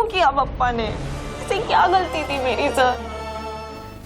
किया पप्पा ने? ऐसे क्या गलती थी मेरी सर?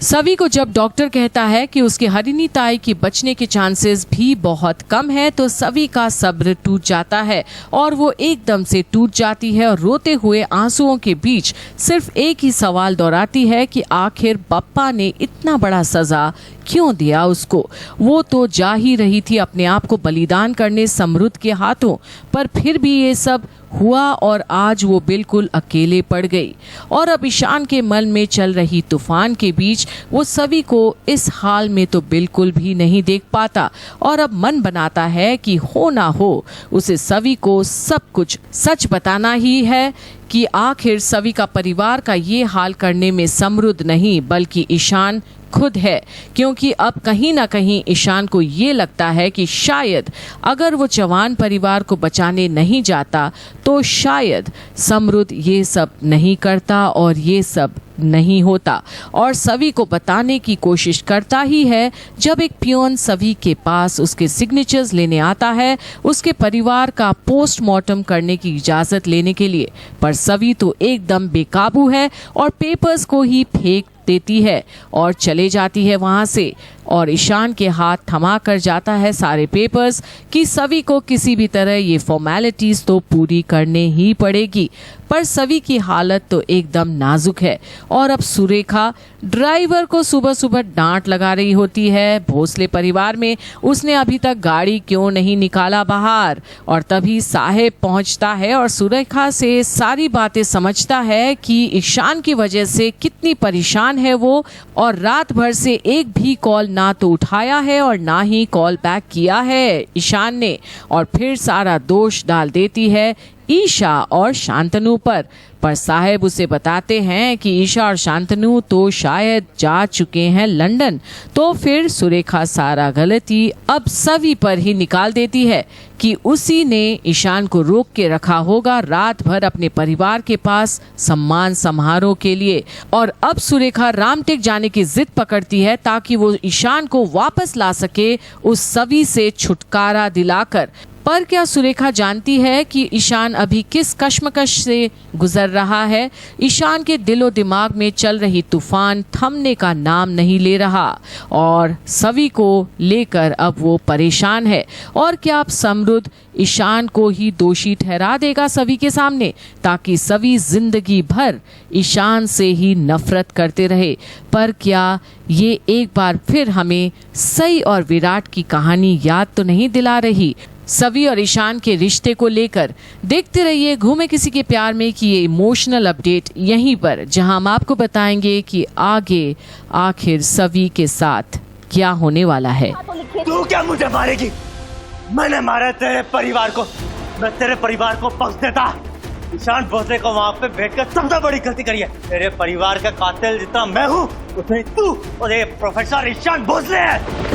सवी को जब डॉक्टर कहता है कि उसकी हरिणी ताई की बचने के चांसेस भी बहुत कम है तो सवी का सब्र टूट जाता है और वो एकदम से टूट जाती है और रोते हुए आंसुओं के बीच सिर्फ एक ही सवाल दोहराती है कि आखिर बप्पा ने इतना बड़ा सजा क्यों दिया उसको। वो तो जा ही रही थी अपने आप को बलिदान करने समरुद्ध के हाथों, पर फिर भी ये सब हुआ और आज वो बिल्कुल अकेले पड़ गई। और अब ईशान के मन में चल रही तूफान के बीच वो सवी को इस हाल में तो बिल्कुल भी नहीं देख पाता और अब मन बनाता है कि हो ना हो उसे सवी को सब कुछ सच बताना ही है कि आखिर सवी का परिवार का ये हाल करने में समरुद्ध नहीं बल्कि ईशान खुद है, क्योंकि अब कहीं ना कहीं ईशान को ये लगता है कि शायद अगर वो जवान परिवार को बचाने नहीं जाता तो शायद समरुद्ध ये सब नहीं करता और ये सब नहीं होता। और सवी को बताने की कोशिश करता ही है जब एक पियोन सवी के पास उसके सिग्नेचर्स लेने आता है उसके परिवार का पोस्टमार्टम करने की इजाज़त लेने के लिए, पर सवी तो एकदम बेकाबू है और पेपर्स को ही फेंक देती है और चले जाती है वहां से। और ईशान के हाथ थमा कर जाता है सारे पेपर्स कि सवी को किसी भी तरह ये फॉर्मेलिटीज तो पूरी करने ही पड़ेगी। पर सवी की हालत तो एकदम नाजुक है और अब सुरेखा ड्राइवर को सुबह सुबह डांट लगा रही होती है भोसले परिवार में उसने अभी तक गाड़ी क्यों नहीं निकाला बाहर। और तभी साहेब पहुंचता है और सुरेखा से सारी बातें समझता है कि ईशान की वजह से कितनी परेशान है वो और रात भर से एक भी कॉल ना तो उठाया है और ना ही कॉल बैक किया है ईशान ने। और फिर सारा दोष डाल देती है ईशा और शांतनु पर साहेब उसे बताते हैं कि ईशा और शांतनु तो शायद जा चुके हैं लंदन। तो फिर सुरेखा सारा गलती अब सवी पर ही निकाल देती है कि उसी ने ईशान को रोक के रखा होगा रात भर अपने परिवार के पास सम्मान समारोह के लिए। और अब सुरेखा रामटेक जाने की जिद पकड़ती है ताकि वो ईशान को वापस ला सके उस सवी से छुटकारा दिलाकर। पर क्या सुरेखा जानती है कि ईशान अभी किस कश्मकश से गुजर रहा है? ईशान के दिलो दिमाग में चल रही तूफान थमने का नाम नहीं ले रहा और सवी को लेकर अब वो परेशान है। और क्या अब समरुद्ध ईशान को ही दोषी ठहरा देगा सवी के सामने ताकि सवी जिंदगी भर ईशान से ही नफरत करते रहे? पर क्या ये एक बार फिर हमें सई और विराट की कहानी याद तो नहीं दिला रही? सवी और ईशान के रिश्ते को लेकर देखते रहिए घूमे किसी के प्यार में की ये इमोशनल अपडेट यहीं पर, जहां हम आपको बताएंगे कि आगे आखिर सवी के साथ क्या होने वाला है। तू क्या मुझे मारेगी? मैंने मारा तेरे परिवार को, मैं तेरे परिवार को बख्श देता। ईशान भोसले को वहाँ पे बैठकर सबसे बड़ी गलती करी है। तेरे परिवार का कातिल जितना मैं हूँ उतनी तू और ये प्रोफेसर ईशान भोसले है।